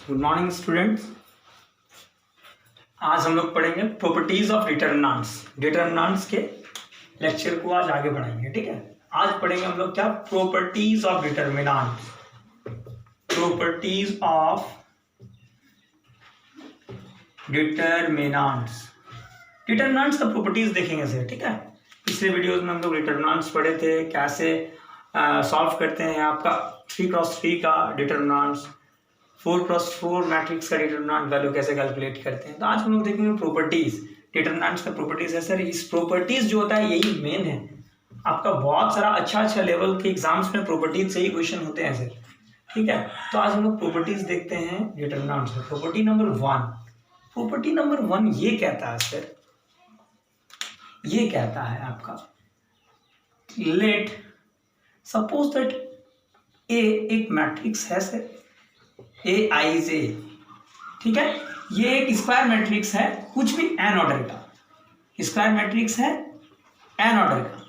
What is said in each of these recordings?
Good morning students. आज हम लोग पढ़ेंगे प्रॉपर्टीज ऑफ डिटरमिनेंट्स। डिटरमिनेंट्स के लेक्चर को आज आगे बढ़ाएंगे, ठीक है। आज पढ़ेंगे हम लोग क्या, properties of determinants. Properties of determinants. Determinants का प्रॉपर्टीज देखेंगे सर, ठीक है। पिछले वीडियोस में हम लोग डिटरमिनेंट्स पढ़े थे, कैसे सॉल्व करते हैं आपका 3x3 का डिटरमिनेंट्स, 4x4 मैट्रिक्स का डिटरमिनेंट वैल्यू कैसे कैलकुलेट करते हैं। तो आज हम लोग देखेंगे प्रॉपर्टीज। डिटरमिनेंट्स का प्रॉपर्टीज है सर, इस प्रॉपर्टीज जो होता है यही मेन है आपका। बहुत सारा अच्छा लेवल के एग्जाम्स में प्रॉपर्टीज से ही क्वेश्चन होते हैं सर, ठीक है। तो आज हम लोग प्रॉपर्टीज देखते हैं डिटरमिनेंट्स में। प्रॉपर्टी नंबर 1, प्रॉपर्टी नंबर 1 ये कहता है सर, ये कहता है आपका, लेट सपोज दैट ए एक मैट्रिक्स है सर, ए आई जे, ठीक है। ये एक स्क्वायर मैट्रिक्स है, कुछ भी एन ऑर्डर का स्क्वायर मैट्रिक्स है, एन ऑर्डर का,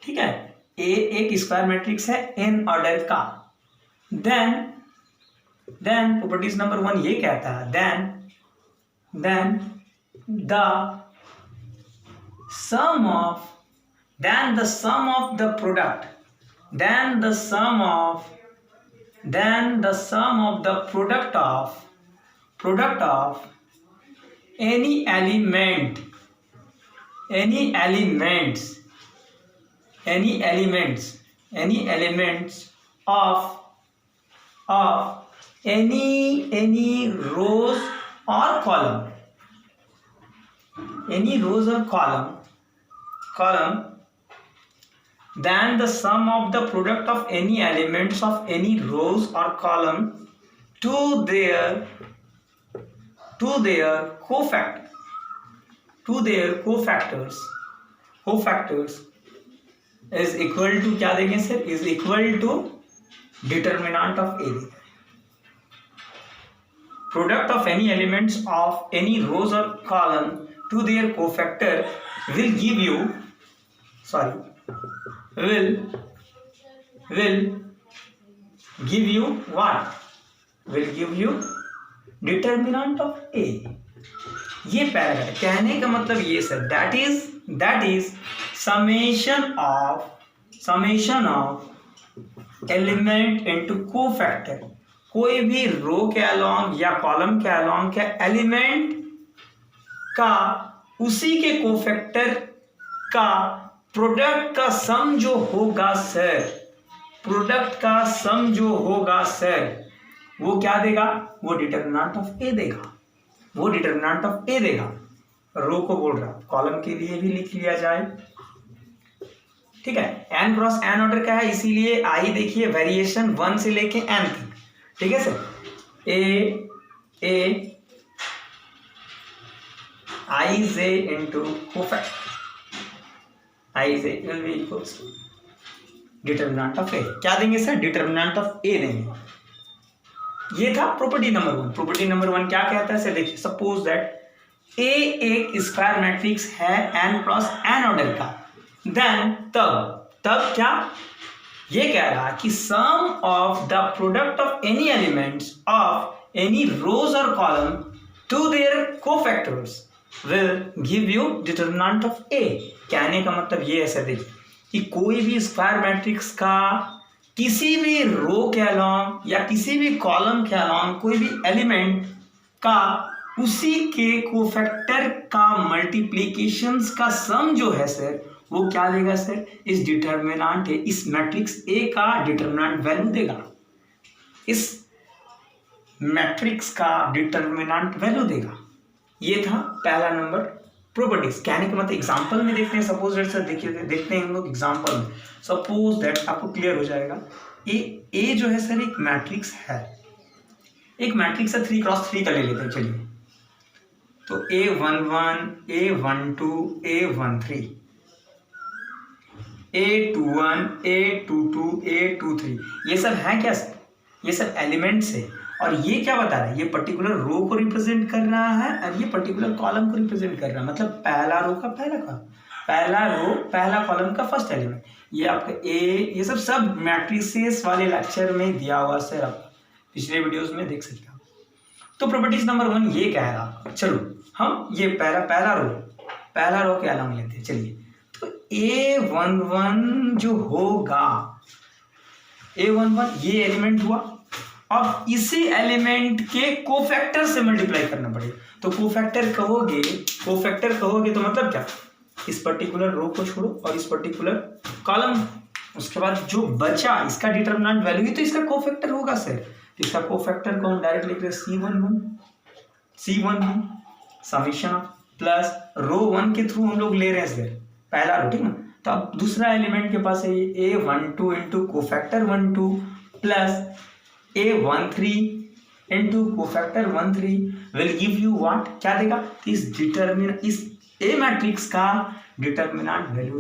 ठीक है। ए एक स्क्वायर मैट्रिक्स है एन ऑर्डर का। देन प्रॉपर्टीज नंबर 1 ये कहता है, then the sum of the product, then the sum of the product of any elements of any rows or column, then the sum of the product of any elements of any rows or column to their cofactors is equal to, क्या देंगे sir, is equal to determinant of A। Product of any elements of any rows or column to their cofactor will give you, what? Will give you determinant of A। ये paragraph कहने का मतलब ये sir, that is summation of element into cofactor। कोई भी रो के along या column के अलॉन्ग के एलिमेंट का उसी के कोफैक्टर का प्रोडक्ट का सम जो होगा सर, वो क्या देगा, वो डिटरमिनेंट ऑफ ए देगा। रो को बोल रहा, कॉलम के लिए भी लिख लिया जाए, ठीक है। n क्रॉस n ऑर्डर का है, इसीलिए आई देखिए वेरिएशन 1 से लेके n तक, ठीक है sir. A I J into cofactor, I J will be equals to determinant of A. क्या देंगे सर, डिटरमिनेंट ऑफ ए देंगे। ये था प्रॉपर्टी नंबर 1। प्रॉपर्टी नंबर 1 क्या कहता है सर, देखिए सपोज दैट ए एक स्क्वायर मैट्रिक्स है n क्रॉस n ऑर्डर का, देन तब क्या ये कह रहा है कि sum of the product of any elements of any rows और column to their cofactors will give you determinant of A। कहने का मतलब ये है सर, देखिए कि कोई भी स्क्वायर मैट्रिक्स का किसी भी रो के अलॉन्ग या किसी भी कॉलम के अलॉन्ग कोई भी एलिमेंट का उसी के कोफैक्टर का मल्टीप्लिकेशंस का सम जो है सर, वो क्या देगा सर, इस डिटरमिनेंट है, इस मैट्रिक्स ए का डिटरमिनेंट वैल्यू देगा, इस मैट्रिक्स का डिटरमिनेंट वैल्यू देगा। ये था पहला नंबर प्रॉपर्टीज। कहने का मतलब एग्जांपल में देखते हैं। सपोज दैट सर, देखते हैं हम लोग एग्जांपल में। सपोज दैट आपको क्लियर हो जाएगा। ए जो है सर एक मैट्रिक्स है, 3x3 का ले लेते हैं, चलिए। तो A11, A12, A13, A21, A22, A23, ये सब है क्या सर, ये सब एलिमेंट्स है। और ये क्या बता रहा है, ये पर्टिकुलर रो को रिप्रेजेंट कर रहा है और ये पर्टिकुलर कॉलम को रिप्रेजेंट कर रहा है। मतलब पहला रो का पहला कॉलम, पहला कॉलम का फर्स्ट एलिमेंट। ये आपका ए, ये सब मैट्रिसेस वाले लेक्चर में दिया हुआ सर, आप पिछले वीडियोस में देख सकते हो। तो प्रॉपर्टीज नंबर 1 ये कह रहा, चलो हम ये पहला रो के अलाउंग लेते हैं। चलिए, तो A11 जो होगा, A11 ये एलिमेंट हुआ, अब इसी एलिमेंट के कोफैक्टर से मल्टीप्लाई करना पड़ेगा। तो कोफैक्टर कहोगे तो मतलब क्या, इस पर्टिकुलर रो को छोड़ो और इस पर्टिकुलर कॉलम, उसके बाद जो बचा इसका डिटरमिनेंट वैल्यू ही तो इसका कोफैक्टर होगा सर। इसका कोफैक्टर को हम डायरेक्ट लिख रहे हैं C11 समेशन प्लस रो 1 के थ्रू हम लोग ले रहे हैं सर पहला रो, ठीक ना। तो अब दूसरा एलिमेंट के पास है A12 into cofactor 12 plus A13 into cofactor 13 will give you what, क्या देगा, इस ए मैट्रिक्स का डिटरमिनेंट वैल्यू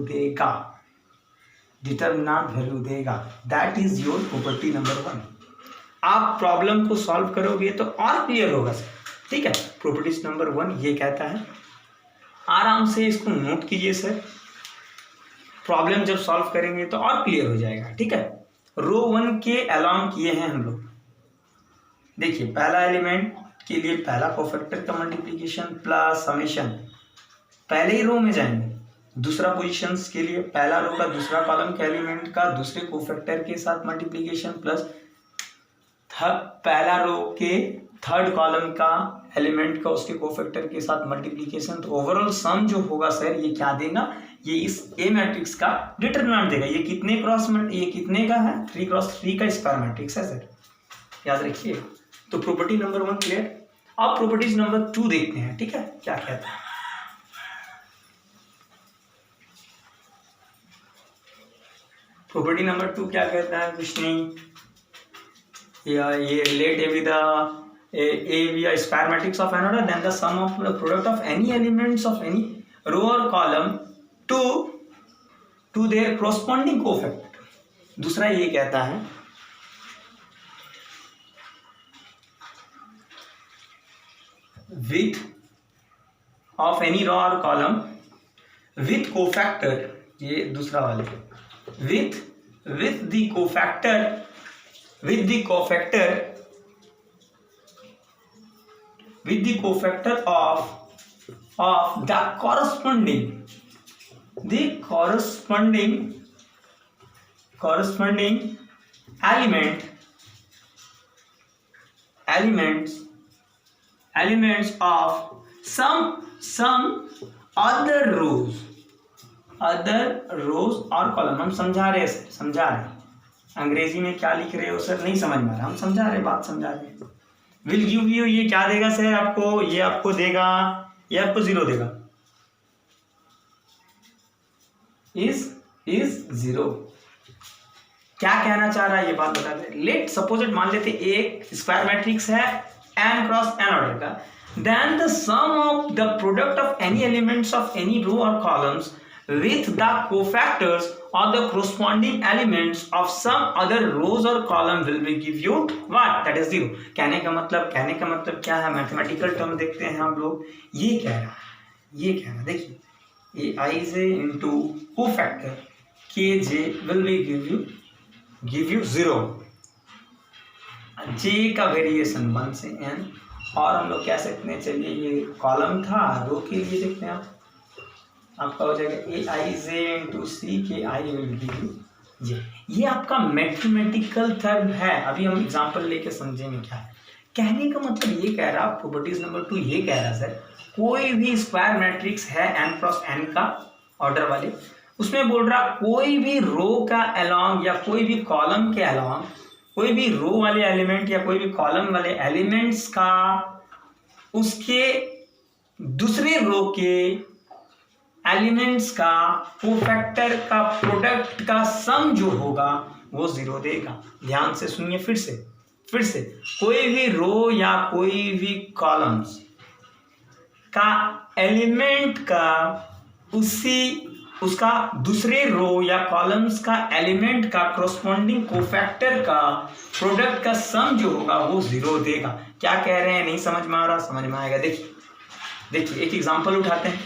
देगा। That is your property number 1। आप प्रॉब्लम को सॉल्व करोगे तो और क्लियर होगा सर, ठीक है। प्रॉपर्टीज नंबर 1 ये कहता है, आराम से इसको नोट कीजिए सर, प्रॉब्लम जब सॉल्व करेंगे तो और क्लियर हो जाएगा, ठीक है। रो 1 के अलाउंग किए हैं हम लोग। देखिए, पहला एलिमेंट के लिए पहला कोफैक्टर का मल्टीप्लिकेशन प्लस समेशन, पहले ही रो में जाएंगे। दूसरा पोजीशंस के लिए पहला रो का दूसरा कॉलम के एलिमेंट का दूसरे कोफैक्टर के साथ मल्टीप्लिकेशन प्लस पहला रो के थर्ड कॉलम का एलिमेंट का उसके कोफैक्टर के साथ मल्टीप्लिकेशन। तो ओवरऑल सम जो होगा सर ये क्या देगा, ये इस ए मैट्रिक्स का डिटरमिनेंट देगा। ये कितने का है, 3x3 का स्क्वायर मैट्रिक्स है सर, याद रखिए। तो प्रॉपर्टी नंबर 1 क्लियर। अब प्रॉपर्टीज नंबर 2 देखते हैं, ठीक है, क्या कहता है। प्रॉपर्टी नंबर 2 क्या कहता है, कुछ नहीं, या ये relate A with a square matrix of an order, then the sum of the product of any elements of any row or column to their corresponding cofactor। दूसरा ये कहता है width of any row or column with cofactor, ये दूसरा वाले with the cofactor of the corresponding elements of some other rows और column. हम समझा रहे हैं अंग्रेजी में क्या लिख रहे हो सर, नहीं समझ में आ रहा, हम समझा रहे हैं। विल गिव यू, ये क्या देगा सर आपको, ये आपको देगा, ये आपको 0 देगा, इज 0। क्या कहना चाह रहा है ये बात बता दे। लेट सपोज मान लेते एक स्क्वायर मैट्रिक्स है n क्रॉस n ऑर्डर का, then the sum of the product of any elements of any row और columns with the cofactors or the corresponding elements of some other rows or column will be give you what, that is 0। कहने का मतलब क्या है, mathematical term देखते हैं हम लोग। ये कह रहा देखिए, aij into cofactor kj will be give you 0, j का वेरिएशन 1 से n, और हम लोग कह सकते हैं, चलिए ये कॉलम था, रो के लिए देखते हैं आपका हो जाएगा aij into ck I will give you j। ये आपका मैथमेटिकल टर्म है। अभी हम एग्जांपल लेके समझेंगे क्या है। कहने का मतलब ये कह रहा, प्रॉपर्टीज नंबर 2 ये कह रहा सर, कोई भी स्क्वायर मैट्रिक्स है n क्रॉस n का ऑर्डर वाले, उसमें बोल रहा कोई भी रो का अलोंग या कोई भी कॉलम के अलोंग, कोई भी रो वाले एलिमेंट या कोई भी कॉलम वाले एलिमेंट्स का उसके दूसरे रो के एलिमेंट्स का कोफैक्टर का प्रोडक्ट का सम जो होगा वो 0 देगा। ध्यान से सुनिए फिर से कोई भी रो या कोई भी कॉलम्स का एलिमेंट का उसका दूसरे रो या कॉलम्स का एलिमेंट का कॉरस्पॉन्डिंग कोफैक्टर का प्रोडक्ट का सम जो होगा वो 0 देगा। क्या कह रहे हैं, नहीं समझ में आ रहा, समझ में आएगा। देखिए एक एग्जांपल उठाते हैं,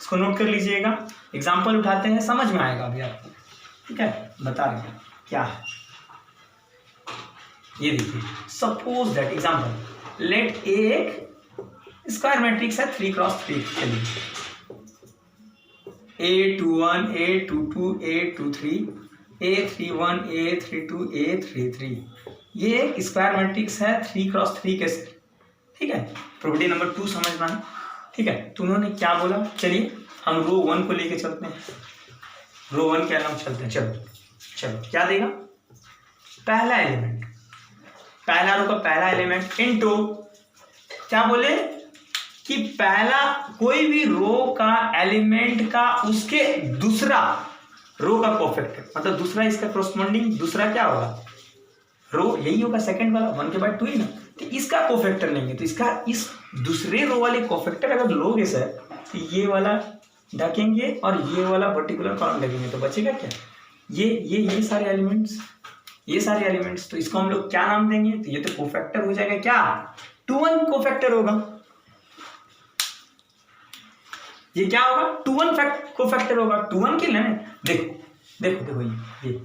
इसको नोट कर लीजिएगा। एग्जांपल उठाते हैं, समझ में आएगा अभी आपको, ठीक है। बता रहे हैं क्या है, ये देखिए। सपोज दैट एग्जांपल, लेट ए एक स्क्वायर मैट्रिक्स है 3x3 के लिए, A21 A22 A23 A31 A32 A33, ये एक स्क्वायर मैट्रिक्स है 3x3 के सेट, ठीक है। प्रॉपर्टी नंबर 2 समझना है, ठीक है। तो उन्होंने क्या बोला, चलिए हम रो 1 को लेके चलते हैं, रो 1 के अलावा चलते हैं। चलो क्या देगा, पहला एलिमेंट, पहला रो का पहला एलिमेंट इनटू क्या बोले कि पहला कोई भी रो का एलिमेंट का उसके दूसरा रो का कोफैक्टर, मतलब दूसरा इसका कोरस्पोंडिंग दूसरा क्या होगा, रो यही होगा सेकंड वाला, 1 के बाद 2 ही ना, तो इसका कोफैक्टर नहीं है, तो इसका इस दूसरे रो वाले कोफैक्टर अगर लोगे सर तो ये वाला ढकेंगे और ये वाला पर्टिकुलर कॉलम ढकेंगे, तो बचेगा क्या, ये सारे एलिमेंट्स, ये सारे एलिमेंट्स, तो इसको हम लोग क्या नाम देंगे, तो ये तो कोफैक्टर हो जाएगा, क्या 2-1 कोफैक्टर होगा, ये क्या होगा 2-1 कोफैक्टर होगा, 2-1 के लेने, देखो ये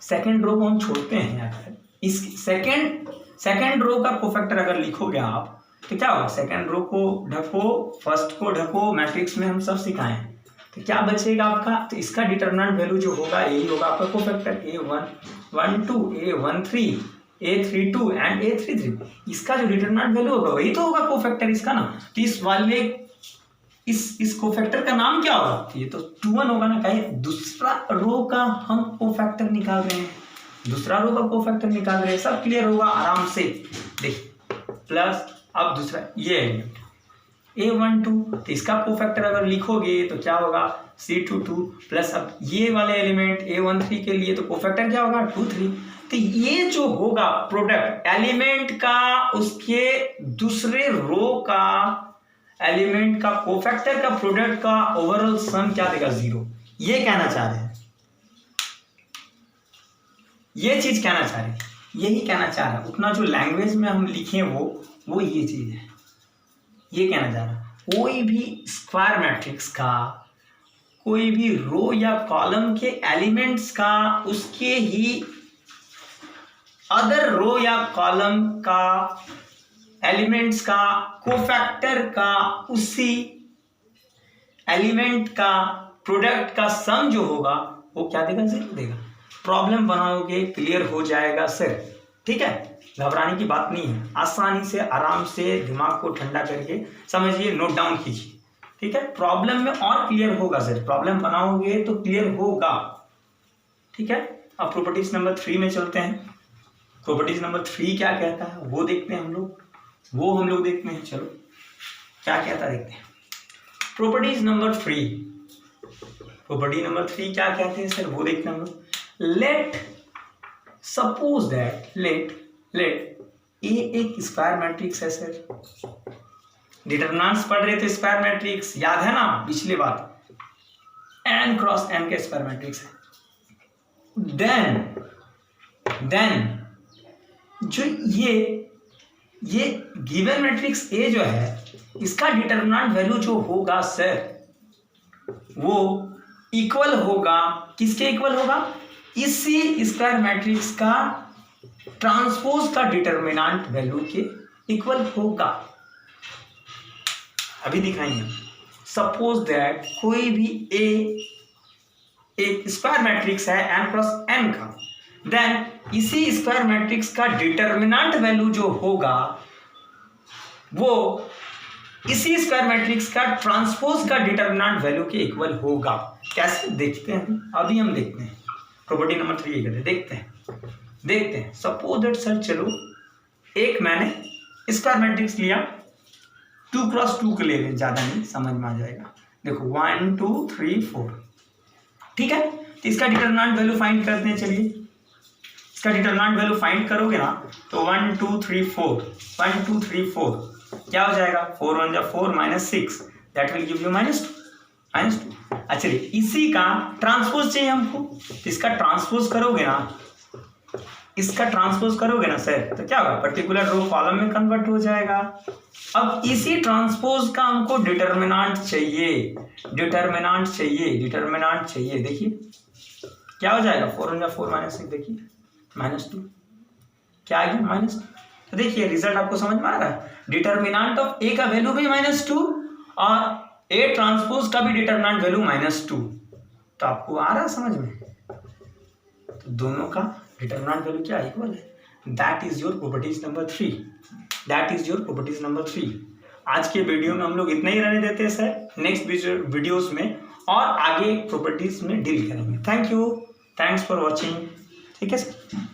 सेकंड रो को हम छोड़ते हैं यार, इस सेकंड रो का कोफैक्टर अगर लिखोगे आप तो क्या होगा, सेकंड रो को ढको, फर्स्ट को ढको, मैट्रिक्स में हम सब सिखाए हैं, तो क्या बचेगा आपका, तो इसका डिटरमिनेंट वैल्यू जो होगा यही होगा आपका cofactor, A112 A13 A32 and A33, इसका जो डिटरमिनेंट वैल्यू होगा वही तो होगा कोफैक्टर इसका ना, तो इस वाले इस कोफैक्टर का नाम क्या होगा, ये तो 2-1 होगा ना, कहीं दूसरा रो का हम कोफैक्टर निकाल रहे हैं, दूसरा रो का कोफैक्टर निकाल रहे हैं, सब क्लियर होगा आराम से, देखिए प्लस अब दूसरा ये एलिमेंट A12, तो इसका कोफैक्टर अगर लिखोगे तो क्या होगा C22 प्लस अब ये वाले एलिमेंट A13 के लिए तो कोफैक्टर क्या होगा 2-3, तो ये जो होगा प्रोडक्ट एलिमेंट का उसके दूसरे रो का एलिमेंट का कोफैक्टर का प्रोडक्ट का ओवरऑल सम क्या देगा 0, ये कहना चाह रहे हैं, ये चीज कहना चाह रहे हैं, यही कहना चाह रहा है, उतना जो लैंग्वेज में हम लिखे वो ये चीज है, ये कहना चाह रहा है, कोई भी स्क्वायर मैट्रिक्स का कोई भी रो या कॉलम के एलिमेंट्स का उसके ही अदर रो या कॉलम का एलिमेंट्स का कोफैक्टर का उसी एलिमेंट का प्रोडक्ट का सम जो होगा वो क्या देगा 0 देगा। प्रॉब्लम बनाओगे क्लियर हो जाएगा सर, ठीक है, घबराने की बात नहीं है, आसानी से आराम से दिमाग को ठंडा करके समझिए, नोट डाउन कीजिए, ठीक है, प्रॉब्लम में और क्लियर होगा सर, प्रॉब्लम बनाओगे तो क्लियर होगा, ठीक है। अब प्रॉपर्टीज नंबर 3 में चलते हैं, प्रॉपर्टीज नंबर 3 क्या कहता है वो देखते हैं हम लोग देखते हैं, चलो क्या कहता है देखते हैं। प्रॉपर्टीज नंबर 3, प्रॉपर्टी नंबर 3 क्या कहते हैं सर वो देखते हैं हम लोग। लेट सपोज दैट लेट ए एक स्क्वायर मैट्रिक्स है सर, डिटरमिनेंट्स पढ़ रहे थे स्क्वायर मैट्रिक्स, याद है ना पिछली बात, n क्रॉस n का स्क्वायर मैट्रिक्स है, देन जो ये गिवन मैट्रिक्स A जो है इसका डिटरमिनेंट वैल्यू जो होगा सर वो इक्वल होगा, किसके इक्वल होगा, इसी स्क्वायर मैट्रिक्स का ट्रांसपोज का डिटरमिनेंट वैल्यू के इक्वल होगा। अभी दिखाएंगे, सपोज दैट कोई भी एक स्क्वायर मैट्रिक्स है n क्रॉस n का, देन इसी स्क्वायर मैट्रिक्स का डिटरमिनेंट वैल्यू जो होगा वो इसी स्क्वायर मैट्रिक्स का ट्रांसपोज का डिटरमिनेंट वैल्यू के इक्वल होगा। कैसे देखते हैं, अभी हम देखते हैं, प्रॉपर्टी नंबर 3 ये कहते हैं, देखते हैं। सपोज दैट सर, चलो एक मैंने स्क्वायर मैट्रिक्स लिया, 2 क्रॉस 2 के ले लें, ज्यादा नहीं, समझ में आ जाएगा। देखो 1 2 3 4, ठीक है, तो इसका डिटरमिनेंट वैल्यू फाइंड करते हैं। चलिए इसका डिटरमिनेंट वैल्यू फाइंड करोगे ना तो 1 2 3 4 1 2 3 4 क्या हो जाएगा, 4 1 जा 4 -6, दैट विल गिव यू -2। अच्छा, इसी का ट्रांसपोज चाहिए हमको, तो इसका ट्रांसपोज करोगे ना सर, तो क्या होगा, पर्टिकुलर रो कॉलम में कन्वर्ट हो जाएगा। अब इसी ट्रांसपोज का हमको डिटरमिनेंट चाहिए, देखिए क्या हो जाएगा, 4 1 जा 4 -6, देखिए -2 क्या आ गया, तो देखिए रिजल्ट आपको समझ में आ रहा है। डिटर्मिनेंट ऑफ ए का वैल्यू भी -2 और ए ट्रांसपोज का भी डिटर्मिनेंट वैल्यू -2, तो आपको आ रहा है समझ में। तो दोनों का डिटर्मिनेंट वैल्यू क्या इक्वल है। That is your properties number 3, that is your properties number 3। आज के वीडियो में हम लोग इतना ही रहने देते हैं सर, नेक्स्ट वीडियोस में और आगे प्रॉपर्टीज में डील करेंगे। Thank you, thanks for watching. ठीक है सर।